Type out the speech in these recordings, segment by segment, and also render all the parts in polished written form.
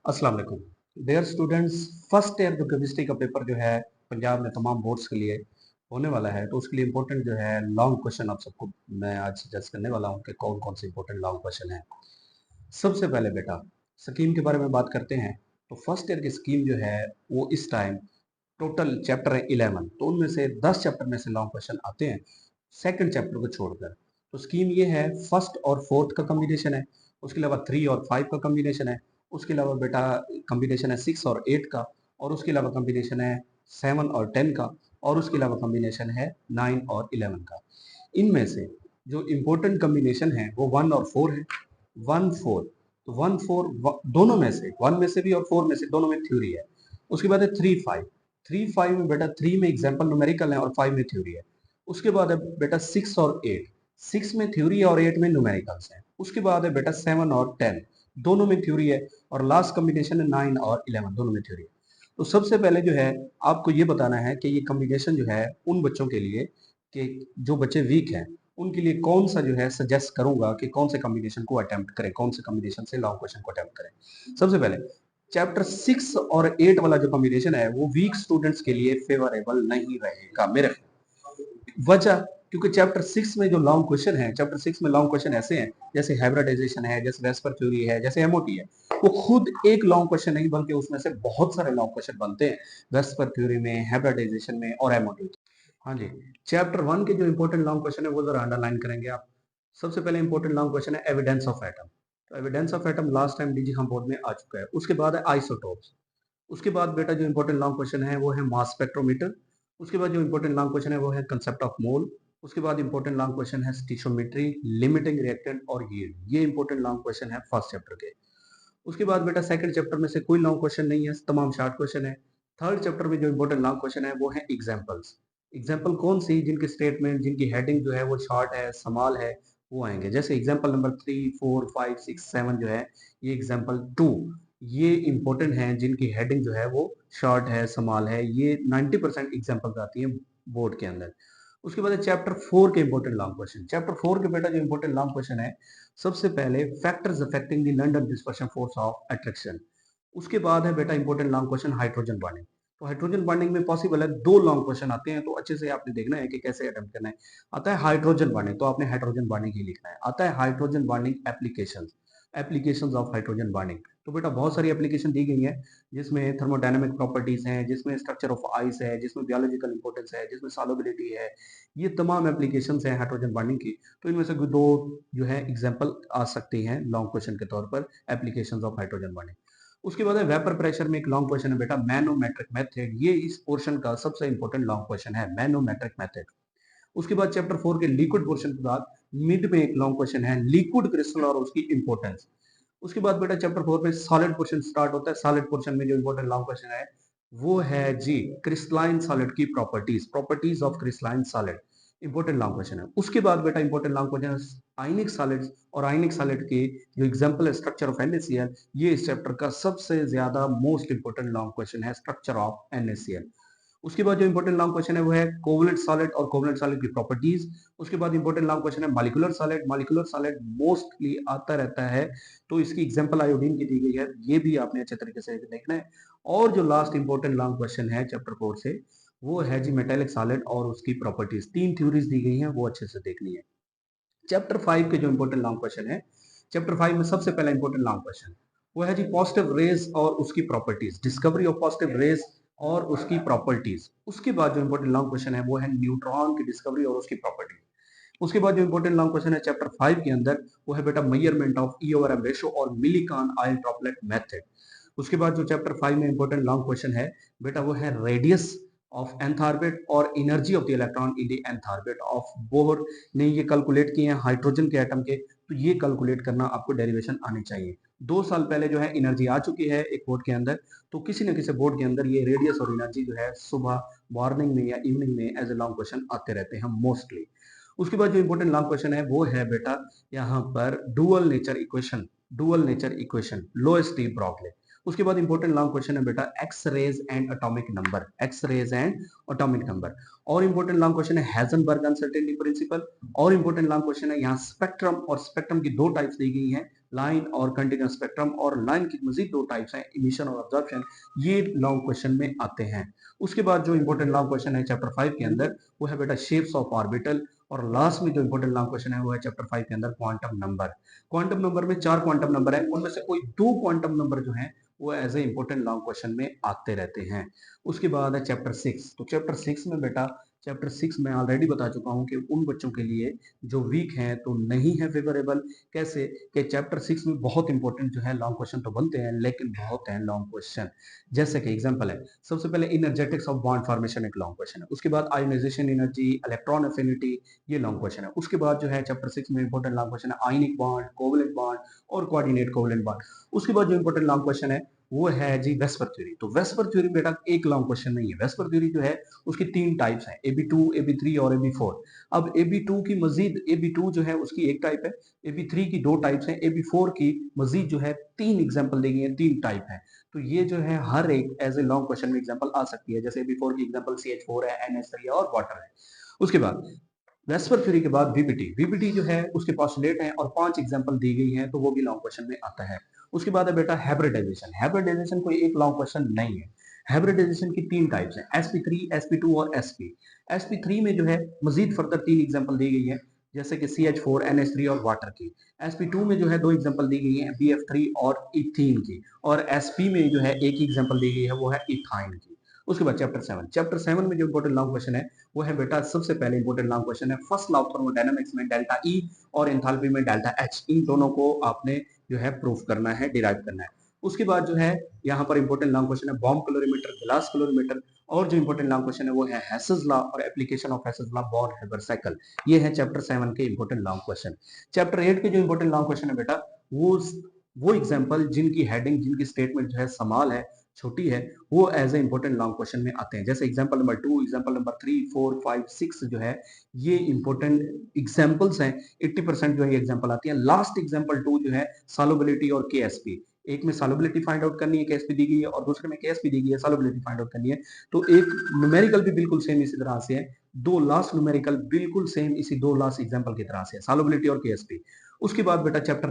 अस्सलाम वालेकुम dear students. First year जो केमिस्ट्री का पेपर जो है पंजाब में तमाम बोर्ड्स के लिए होने वाला है, तो उसके लिए इम्पोर्टेंट जो है लॉन्ग क्वेश्चन आप सबको मैं आज सजेस्ट करने वाला हूँ कि कौन कौन से इम्पोर्टेंट लॉन्ग क्वेश्चन है। सबसे पहले बेटा स्कीम के बारे में बात करते हैं। तो फर्स्ट ईयर की स्कीम जो है वो इस टाइम टोटल चैप्टर है 11, तो उनमें से 10 चैप्टर में से लॉन्ग क्वेश्चन आते हैं सेकंड चैप्टर को छोड़कर। तो स्कीम ये है, फर्स्ट और फोर्थ का कॉम्बिनेशन है, उसके अलावा 3 और 5 का कॉम्बिनेशन है, उसके अलावा बेटा कॉम्बिनेशन है 6 और 8 का, और उसके अलावा कॉम्बिनेशन है 7 और 10 का, और उसके अलावा कॉम्बिनेशन है 9 और 11 का। इनमें से जो इम्पोर्टेंट कॉम्बिनेशन है वो 1 और 4 है। 1 4, तो 1 4 दोनों में से, 1 में से भी और 4 में से, दोनों में थ्योरी है। उसके बाद है 3 5। 3 5 में बेटा 3 में एग्जाम्पल न्यूमेरिकल है और 5 में थ्योरी है। उसके बाद है बेटा 6 और 8। 6 में थ्योरी है और 8 में न्यूमेरिकल्स है। उसके बाद है बेटा 7 और 10, दोनों में थ्योरी है, और लास्ट कॉम्बिनेशन है 9 और 11, दोनों में थ्योरी है। तो सबसे पहले जो है आपको ये बताना है कि ये कॉम्बिनेशन जो है उन बच्चों के लिए, कि जो बच्चे वीक हैं उनके लिए कौन सा जो है सजेस्ट करूंगा कि कौन से कॉम्बिनेशन को अटेम्प्ट करें, कौन से कॉम्बिनेशन से लॉन्ग क्वेश्चन को अटेम्प्ट करें। सबसे पहले चैप्टर 6 और 8 वाला जो कॉम्बिनेशन है वो वीक स्टूडेंट्स के लिए फेवरेबल नहीं रहेगा मेरे। वजह, क्योंकि चैप्टर 6 में जो लॉन्ग क्वेश्चन है, चैप्टर 6 में लॉन्ग क्वेश्चन ऐसे हैं जैसे हाइब्रिडाइजेशन है, जैसे वेस्पर थ्योरी है, जैसे एमओटी है। वो खुद एक लॉन्ग क्वेश्चन नहीं बल्कि उसमें से बहुत सारे लॉन्ग क्वेश्चन बनते हैं वेस्पर थ्योरी में, हाइब्रिडाइजेशन में और एमओटी। हाँ जी, चैप्टर 1 के जो इंपॉर्टेंट लॉन्ग क्वेश्चन है वो जरा अंडरलाइन करेंगे आप। सबसे पहले इंपॉर्टेंट लॉन्ग क्वेश्चन है एविडेंस ऑफ एटम। तो evidence of atom last time DG हम बोर्ड में आ चुका है। उसके बाद है आइसोटोप्स। उसके बाद बेटा जो इंपॉर्टेंट लॉन्ग क्वेश्चन है वो है मास स्पेक्ट्रोमीटर। उसके बाद जो इंपॉर्टेंट लॉन्ग क्वेश्चन है वो है कंसेप्ट ऑफ मोल। उसके बाद इंपॉर्टेंट लॉन्ग क्वेश्चन है स्टिशियोमेट्री, लिमिटिंग रिएक्टेंट और यील्ड। ये इंपॉर्टेंट लॉन्ग क्वेश्चन है फर्स्ट चैप्टर के। उसके बाद बेटा सेकंड चैप्टर में से कोई लॉन्ग क्वेश्चन नहीं है, तमाम शॉर्ट क्वेश्चन है। थर्ड चैप्टर में जो इंपॉर्टेंट लॉन्ग क्वेश्चन है वो है एग्जांपल्स। एग्जांपल कौन सी, जिनके स्टेटमेंट, जिनकी हेडिंग जो है वो शॉर्ट है, सवाल है, वो आएंगे। जैसे एग्जांपल नंबर 3 4 5 6 7 जो है, ये एग्जांपल 2, ये इंपॉर्टेंट है, जिनकी हेडिंग जो है वो शॉर्ट है, समाल है। ये 90% एग्जांपल्स आती हैं बोर्ड के अंदर। उसके बाद चैप्टर 4 के इंपॉर्टेंट लॉन्ग क्वेश्चन। चैप्टर 4 के बेटा जो इंपॉर्टेंट लॉन्ग क्वेश्चन है, सबसे पहले factors affecting the London dispersion force of attraction. उसके बाद है बेटा important long question hydrogen bonding. तो हाइड्रोजन बॉन्डिंग में पॉसिबल है 2 लॉन्ग क्वेश्चन आते हैं, तो अच्छे से आपने देखना है कि कैसे अटेम्प्ट करना है। आता है हाइड्रोजन बॉन्डिंग, तो आपने हाइड्रोजन बॉन्डिंग ही लिखना है। आता है hydrogen bonding applications, applications of hydrogen bonding. तो बेटा बहुत सारी एप्लीकेशन दी गई है, जिसमें थर्मोडायनामिक प्रॉपर्टीज हैं, जिसमें स्ट्रक्चर ऑफ आइस है, जिसमें बायोलॉजिकल इंपॉर्टेंस है, जिसमें सॉल्युबिलिटी है। ये तमाम एप्लीकेशंस हैं हाइड्रोजन बॉन्डिंग की। तो इनमें से 2 जो है एग्जांपल आ सकती हैं लॉन्ग क्वेश्चन के तौर पर, एप्लीकेशंस ऑफ हाइड्रोजन बॉन्डिंग। उसके बाद है वेपर प्रेशर में एक लॉन्ग क्वेश्चन है बेटा मैनोमेट्रिक मेथड। ये इस पोर्शन का सबसे इंपॉर्टेंट लॉन्ग क्वेश्चन है, मैनोमेट्रिक मेथड। उसके बाद चैप्टर 4 के लिक्विड पोर्शन के बाद मिड में एक लॉन्ग क्वेश्चन है लिक्विड क्रिस्टल और उसकी इंपॉर्टेंस। उसके बाद बेटा चैप्टर 4 में सॉलिड पोर्शन स्टार्ट होता है। सॉलिड पोर्शन में जो इंपॉर्टेंट लॉन्ग क्वेश्चन है वो है जी क्रिस्टलाइन सॉलिड की properties, properties of crystalline solid, important long question है। उसके बाद बेटा इंपॉर्टेंट लॉन्ग क्वेश्चन है आयनिक सॉलिड्स, और आयनिक सॉलिड के जो एग्जांपल है स्ट्रक्चर ऑफ NaCl। ये इस चैप्टर का सबसे ज्यादा मोस्ट इंपॉर्टेंट लॉन्ग क्वेश्चन है, स्ट्रक्चर ऑफ NaCl। उसके बाद जो इंपॉर्टेंट लॉन्ग क्वेश्चन है वो है कोवलेंट सॉलिड और कोवलेंट सॉलिड की प्रॉपर्टीज। उसके बाद इंपॉर्टेंट लॉन्ग क्वेश्चन है molecular solid. Molecular solid mostly आता रहता है, तो इसकी एग्जांपल आयोडीन की दी गई है, ये भी आपने अच्छे तरीके से देखना है। और जो लास्ट इंपॉर्टेंट लॉन्ग क्वेश्चन है चैप्टर 4 से, वो है जी मेटेलिक सॉलिड और उसकी प्रॉपर्टीज। 3 थ्योरीज दी गई हैं, वो अच्छे से देखनी है। चैप्टर 5 के जो इंपॉर्टेंट लॉन्ग क्वेश्चन है, चैप्टर 5 में सबसे पहला इंपॉर्टेंट लॉन्ग क्वेश्चन वो है जी पॉजिटिव रेज और उसकी properties, discovery of positive raise और उसकी प्रॉपर्टीज। उसके बाद जो इंपॉर्टेंट लॉन्ग क्वेश्चन है वो है न्यूट्रॉन की डिस्कवरी और उसकी प्रॉपर्टीज। उसके बाद जो इंपॉर्टेंट लॉन्ग क्वेश्चन है चैप्टर 5 के अंदर, वो है बेटा मेजरमेंट ऑफ E/M रेशो और मिलीकॉन ऑयल ड्रॉपलेट मेथड। उसके बाद जो चैप्टर 5 में इंपॉर्टेंट लॉन्ग क्वेश्चन है बेटा वो है रेडियस ऑफ nth ऑर्बिट और energy of the electron in the nth orbit of bore ने ये कैलकुलेट किए हैं हाइड्रोजन के एटम के। तो ये कैलकुलेट करना आपको डेरिवेशन आनी चाहिए। 2 साल पहले जो है एनर्जी आ चुकी है एक बोर्ड के अंदर, तो किसी न किसी बोर्ड के अंदर ये रेडियस और एनर्जी जो है सुबह मॉर्निंग में या इवनिंग में एज ए लॉन्ग क्वेश्चन आते रहते हैं मोस्टली। उसके बाद जो इंपॉर्टेंट लॉन्ग क्वेश्चन है वो है बेटा यहाँ पर dual nature equation, dual nature equation lowest de Broglie. उसके बाद इंपॉर्टेंट लॉन्ग क्वेश्चन है बेटा X rays and atomic number, X rays and atomic number. और इंपॉर्टेंट लॉन्ग क्वेश्चन है हेजनबर्ग अनसर्टेनिटी प्रिंसिपल। और इंपॉर्टेंट लॉन्ग क्वेश्चन है यहाँ spectrum, और स्पेक्ट्रम की 2 टाइप्स दी गई हैं, लाइन और कंटिन्यूस स्पेक्ट्रम, और लाइन की मजीद दो टाइप्स हैं, इमिशन और अब्जॉर्प्शन, ये लॉन्ग क्वेश्चन में आते हैं। उसके बाद जो इंपॉर्टेंट लॉन्ग क्वेश्चन है चैप्टर 5 के अंदर वो है बेटा शेप्स ऑफ ऑर्बिटल, और लास्ट में जो इंपॉर्टेंट लॉन्ग क्वेश्चन है वो है चैप्टर 5 के अंदर क्वांटम नंबर। क्वांटम नंबर में 4 क्वांटम नंबर है, उनमें से कोई 2 क्वांटम नंबर जो है वो as a important long question में आते रहते हैं। उसके बाद है चैप्टर 6। तो चैप्टर 6 में बेटा, चैप्टर 6 में ऑलरेडी बता चुका हूं कि उन बच्चों के लिए जो वीक हैं तो नहीं है फेवरेबल। कैसे कि चैप्टर 6 में बहुत इंपॉर्टेंट जो है लॉन्ग क्वेश्चन तो बनते हैं, लेकिन बहुत हैं लॉन्ग क्वेश्चन। जैसे कि एग्जांपल है, सबसे पहले एनर्जेटिक्स ऑफ बॉन्ड फॉर्मेशन एक लॉन्ग क्वेश्चन है। उसके बाद आयोनाइजेशन एनर्जी, इलेक्ट्रॉन अफिनिटी, ये लॉन्ग क्वेश्चन है। उसके बाद जो है चैप्टर 6 में इंपॉर्टेंट लॉन्ग क्वेश्चन है आयनिक बॉन्ड, कोवलेंट बॉन्ड और कोऑर्डिनेट कोवलेंट बॉन्ड। उसके बाद जो इंपॉर्टेंट लॉन्ग क्वेश्चन है वो है जी वेस्पर थ्योरी। तो वेस्पर थ्योरी बेटा एक लॉन्ग क्वेश्चन नहीं है। वेस्पर थ्योरी जो है उसकी 3 टाइप्स हैं, AB2, AB3 और AB4। अब AB2 की मजीद, AB2 जो है उसकी एक टाइप है, AB3 की 2 टाइप्स हैं, AB4 की मजीद जो है 3 एग्जांपल दी गई हैं, 3 टाइप हैं। तो ये जो है हर एक एज ए लॉन्ग क्वेश्चन में एग्जांपल आ सकती है। जैसे AB4 की एग्जांपल CH4 है, NH3 है और वाटर है। उसके बाद वेस्पर थ्योरी के बाद वीपीटी जो है उसके पोस्टुलेट हैं और 5 एग्जांपल दी गई हैं, तो वो भी लॉन्ग क्वेश्चन में आता है। उसके बाद है बेटा हाइब्रिडाइजेशन। हाइब्रिडाइजेशन कोई एक लॉन्ग क्वेश्चन नहीं है। हाइब्रिडाइजेशन की 3 टाइप्स हैं, sp3, sp2 और sp। sp3 में जो है मजीद फर्दर 3 एग्जांपल दी गई है, जैसे कि CH4, NH3 और वाटर की। sp2 में जो है 2 एग्जांपल दी गई है, BF3 और इथीन की। और sp में जो है एक एग्जांपल दी गई है, वो है इथाइन की। उसके बाद चैप्टर 7 में जो इंपॉर्टेंट लॉन्ग क्वेश्चन है वो है बेटा, सबसे पहले इंपॉर्टेंट लॉन्ग क्वेश्चन है फर्स्ट लॉ ऑफ थर्मोडायनामिक्स में डेल्टा ई और एंथैल्पी में डेल्टा एच, इन दोनों को आपने जो है प्रूफ करना है, डिराइव करना है। उसके बाद जो है यहाँ पर इंपॉर्टेंट लॉन्ग क्वेश्चन है बॉम्ब कैलोरीमीटर, ग्लास कैलोरीमीटर, और जो इंपॉर्टेंट लॉन्ग क्वेश्चन है वो है हेसेस लॉ और application of Hess's law, Born Haber cycle. ये है चैप्टर 7 के इंपॉर्टेंट लॉन्ग क्वेश्चन। चैप्टर 8 के जो इंपॉर्टेंट लॉन्ग क्वेश्चन है बेटा, वो एग्जाम्पल जिनकी हेडिंग, जिनकी स्टेटमेंट जो है समाल है, छोटी है, वो as a important long question में आते हैं। जैसे एग्जांपल नंबर 2, एग्जांपल नंबर 3, 4, 5, 6 जो है ये इंपॉर्टेंट एग्जांपल्स हैं। 80% जो है ये एग्जांपल आती है। लास्ट एग्जांपल 2 जो है सॉल्युबिलिटी और केएसपी। एक में सॉल्युबिलिटी फाइंड आउट करनी है, केएसपी दी गई है, और दूसरे में केएसपी दी गई है, सॉल्युबिलिटी फाइंड आउट करनी है। तो एक न्यूमेरिकल भी बिल्कुल सेम इसी तरह से है, 2 लास्ट न्यूमेरिकल बिल्कुल सेम इसी 2 लास्ट एग्जांपल की तरह से है, सॉल्युबिलिटी और केएसपी। उसके बाद बेटा चैप्टर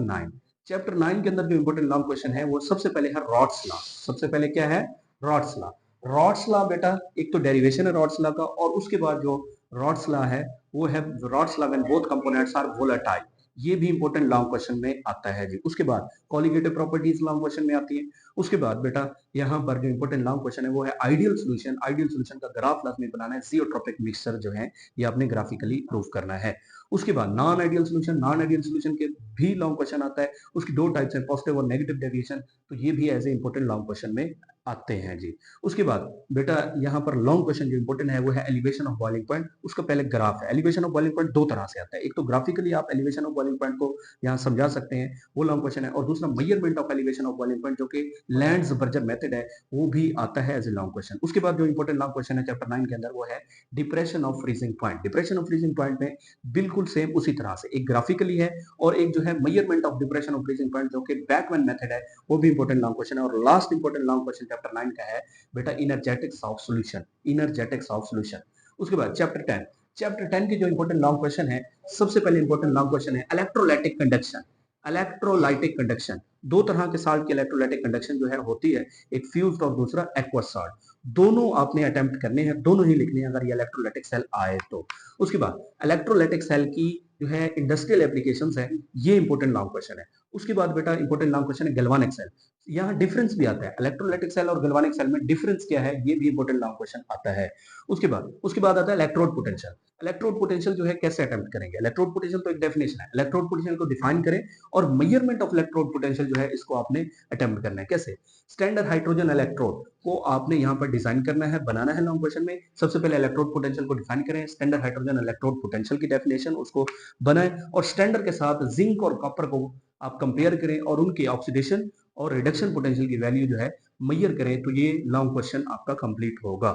9 के अंदर जो इंपॉर्टेंट लॉन्ग क्वेश्चन है वो सबसे पहले है रॉड्स लॉ। सबसे पहले क्या है? Raoult's law. रॉड्स लॉ बेटा एक तो डेरिवेशन है रॉड्स लॉ का, और उसके बाद जो रॉड्स लॉ है वो है Raoult's law when both components are volatile. ये भी इंपॉर्टेंट लॉन्ग क्वेश्चन में आता है जी। उसके बाद कॉलिगेटिव प्रॉपर्टीज लॉन्ग क्वेश्चन में आती है। उसके बाद बेटा यहाँ पर जो इंपॉर्टेंट लॉन्ग क्वेश्चन है वो है आइडियल सॉल्यूशन। आइडियल सॉल्यूशन का ग्राफ लाजमी बनाना है, जियोट्रॉपिक मिक्सचर जो है ये आपने ग्राफिकली प्रूव करना है। उसके बाद non ideal solution, non ideal solution के भी लॉन्ग क्वेश्चन आता है। उसकी 2 टाइप्स हैं, पॉजिटिव और नेगेटिव डेविएशन, तो ये भी as a important long question में आते हैं जी। उसके बाद बेटा यहाँ पर लॉन्ग क्वेश्चन जो इंपॉर्टेंट है वो है एलिवेशन ऑफ बॉइलिंग पॉइंट। उसका पहले ग्राफ है। एलिवेशन ऑफ बॉइलिंग पॉइंट 2 तरह से आता है, एक तो ग्राफिकली आप एलिवेशन ऑफ बॉइलिंग पॉइंट को यहाँ समझा सकते हैं, वो लॉन्ग क्वेश्चन है, और दूसरा measurement of elevation of boiling point जो कि लैंड्स बर्जर मेथड है, वो भी आता है एज ए लॉन्ग क्वेश्चन। उसके बाद जो इंपॉर्टेंट लॉन्ग क्वेश्चन है चैप्टर 9 के अंदर वो है depression of freezing point. Depression of freezing point में बिल्कुल सेम उसी तरह से एक ग्राफिकली है, और एक जो है measurement of depression of freezing point जो कि बैकमैन मेथड है, वो भी इंपॉर्टेंट लॉन्ग क्वेश्चन है। और last important long question chapter 9 का है बेटा energetics of solution. Energetics of solution. उसके बाद चैप्टर 10 के जो इंपॉर्टेंट लॉन्ग क्वेश्चन है, सबसे पहले इंपॉर्टेंट लॉन्ग क्वेश्चन है इलेक्ट्रोलाइटिक कंडक्शन। इलेक्ट्रोलाइटिक कंडक्शन, 2 तरह के साल्ट की इलेक्ट्रोलाइटिक कंडक्शन जो है होती है, एक फ्यूज्ड और दूसरा एक्वस साल्ट। दोनों आपने अटेम्प्ट करने हैं, दोनों ही लिखने हैं अगर ये इलेक्ट्रोलाइटिक सेल आए तो। उसके बाद इलेक्ट्रोलाइटिक सेल की जो है इंडस्ट्रियल एप्लीकेशंस है, ये इंपॉर्टेंट लॉन्ग क्वेश्चन है। उसके बाद बेटा इंपॉर्टेंट लॉन्ग क्वेश्चन है गैल्वानिक सेल। यहाँ डिफरेंस भी आता है, इलेक्ट्रोलाइटिक सेल और गैल्वानिक सेल में डिफरेंस क्या है, ये भी इंपॉर्टेंट लॉन्ग क्वेश्चन आता है। उसके बाद आता है इलेक्ट्रोड पोटेंशियल। इलेक्ट्रोड पोटेंशियल जो है कैसे अटेम्प्ट करेंगे? इलेक्ट्रोड पोटेंशियल तो एक डेफिनेशन है, इलेक्ट्रोड पोटेंशियल को डिफाइन करें, और मेजरमेंट ऑफ इलेक्ट्रोड पोटेंशियल जो है इसको आपने अटेम्प्ट करना है। कैसे? स्टैंडर्ड हाइड्रोजन इलेक्ट्रोड को आपने यहाँ पर डिजाइन करना है, बनाना है लॉन्ग क्वेश्चन में। सबसे पहले इलेक्ट्रोड पोटेंशियल को डिफाइन करें, स्टैंडर्ड हाइड्रोजन इलेक्ट्रोड पोटेंशियल की डेफिनेशन उसको बनाए, और स्टैंडर्ड के साथ जिंक और कॉपर को आप कंपेयर करें और उनके ऑक्सीडेशन और रिडक्शन पोटेंशियल की वैल्यू जो है मेजर करें, तो ये लॉन्ग क्वेश्चन आपका कंप्लीट होगा।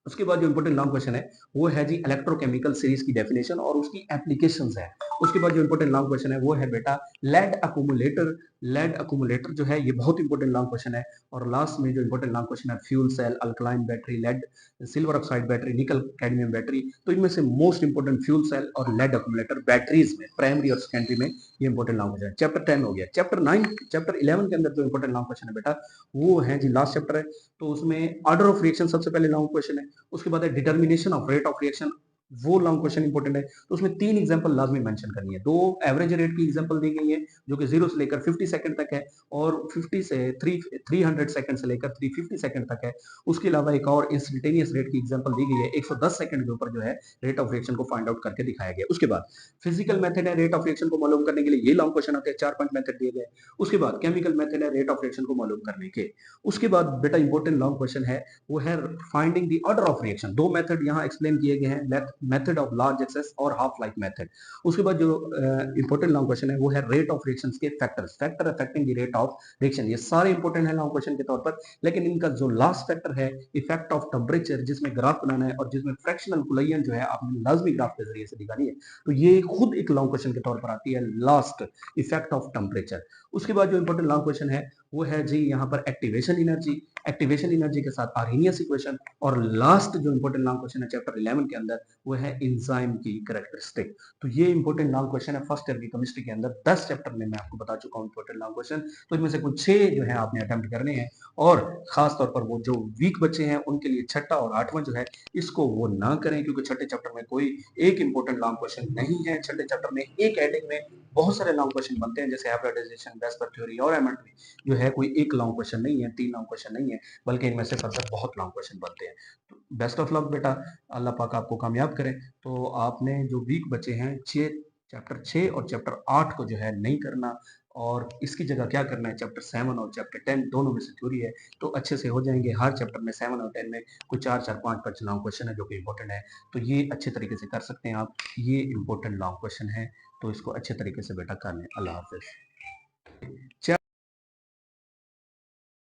उसके बाद जो इंपॉर्टेंट लॉन्ग क्वेश्चन है वो है जी इलेक्ट्रोकेमिकल सीरीज की डेफिनेशन और उसकी एप्लीकेशंस है। उसके बाद जो इंपॉर्टेंट लॉन्ग क्वेश्चन है वो है बेटा लेड अक्यूमुलेटर लेड अक्यूमुलेटर जो है ये बहुत इंपॉर्टेंट लॉन्ग क्वेश्चन है। और लास्ट में जो इंपॉर्टेंट लॉन्ग क्वेश्चन है fuel cell, alkaline battery, lead silver oxide battery, nickel cadmium battery. तो इनमें से मोस्ट इंपॉर्टेंट फ्यूल सेल और लेड अक्यूमुलेटर बैटरीज में प्राइमरी और सेकेंडरी में ये इंपॉर्टेंट लॉन्ग क्वेश्चन है। चैप्टर 10 हो गया। चैप्टर 11 के अंदर जो इंपॉर्टेंट लॉन्ग क्वेश्चन है बेटा वो है जी लास्ट चैप्टर है। तो उसमें ऑर्डर ऑफ रिएक्शन सबसे पहले लॉन्ग क्वेश्चन है। उसके बाद है determination of rate of reaction, वो लॉन्ग क्वेश्चन इंपॉर्टेंट है। तो उसमें 3 एग्जांपल लाजमी मेंशन करनी है। 2 एवरेज रेट की एग्जांपल दी गई है जो कि 0 से लेकर 50 सेकंड तक है और 50 से 300 सेकंड से लेकर 350 सेकंड तक है। उसके अलावा एक और इंस्टेंटेनियस रेट की एग्जांपल दी गई है 110 सेकंड के ऊपर जो है रेट ऑफ रिएक्शन को फाइंड आउट करके दिखाया गया। उसके बाद फिजिकल मेथड है रेट ऑफ रिएक्शन को मालूम करने के लिए, ये लॉन्ग क्वेश्चन आते हैं, 4-5 मेथड दिए गए। उसके बाद केमिकल मेथड है रेट ऑफ रिएक्शन को मालूम करने के। उसके बाद बेटा इंपॉर्टेंट लॉन्ग क्वेश्चन है वो है finding the order of reaction. 2 method यहाँ एक्सप्लेन किए गए हैं, मेथड ऑफ लार्ज एक्सेस और हाफ लाइफ मेथड। उसके बाद जो इंपॉर्टेंट लॉन्ग क्वेश्चन है वो है रेट ऑफ रिएक्शंस के factors, factor affecting the rate of reaction. ये सारे इंपॉर्टेंट है लॉन्ग क्वेश्चन के तौर पर, लेकिन इनका जो लास्ट फैक्टर है इफेक्ट ऑफ टेम्परेचर, जिसमें ग्राफ बनाना है और जिसमें फ्रैक्शनल कुलयन जो है आपने लाजमी ग्राफ के जरिए से दिखानी है, तो ये खुद एक लॉन्ग क्वेश्चन के तौर पर आती है, लास्ट इफेक्ट ऑफ टेम्परेचर। उसके बाद जो इंपॉर्टेंट लॉन्ग क्वेश्चन है वो है जी यहाँ पर एक्टिवेशन एनर्जी, एक्टिवेशन एनर्जी के साथ आर्हेनियस इक्वेशन। और लास्ट जो इंपॉर्टेंट लॉन्ग क्वेश्चन है चैप्टर 11 के अंदर वो है एंजाइम की कैरेक्टरिस्टिक। तो ये इंपॉर्टेंट लॉन्ग क्वेश्चन है फर्स्ट ईयर की केमिस्ट्री के अंदर। 10 चैप्टर में मैं आपको बता चुका हूँ इंपॉर्टेंट लॉन्ग क्वेश्चन। तो इनमें से कुछ 6 जो है आपने अटेम्प्ट करने हैं और खास तौर पर वो जो वीक बच्चे हैं उनके लिए छठा और आठवां जो है इसको वो ना करें, क्योंकि छठे चैप्टर में कोई एक इंपॉर्टेंट लॉन्ग क्वेश्चन नहीं है। छठे चैप्टर में एक हेडिंग में बहुत सारे लॉन्ग क्वेश्चन बनते हैं, जैसे हाइब्रिडाइजेशन, वेस्पर थ्योरी और एमेट्री जो है कोई एक लॉन्ग क्वेश्चन नहीं है, 3 लॉन्ग क्वेश्चन नहीं है, बल्कि इनमें से फर्दर बहुत लॉन्ग क्वेश्चन बनते हैं। तो बेस्ट ऑफ लक बेटा, अल्लाह पाक आपको कामयाब करे। तो आपने जो वीक बचे हैं चैप्टर 6 और चैप्टर 8 को जो है नहीं करना, और इसकी जगह क्या करना है चैप्टर 7 और चैप्टर 10 दोनों में से थ्योरी है तो अच्छे से हो जाएंगे। हर चैप्टर में 7 और 10 में कुछ 4-4, 5-5 लॉन्ग क्वेश्चन है जो कि इंपॉर्टेंट है, तो ये अच्छे तरीके से कर सकते हैं आप। ये इंपॉर्टेंट लॉन्ग क्वेश्चन है तो इसको अच्छे तरीके से बेटा कर लें। अल्लाह हाफिज।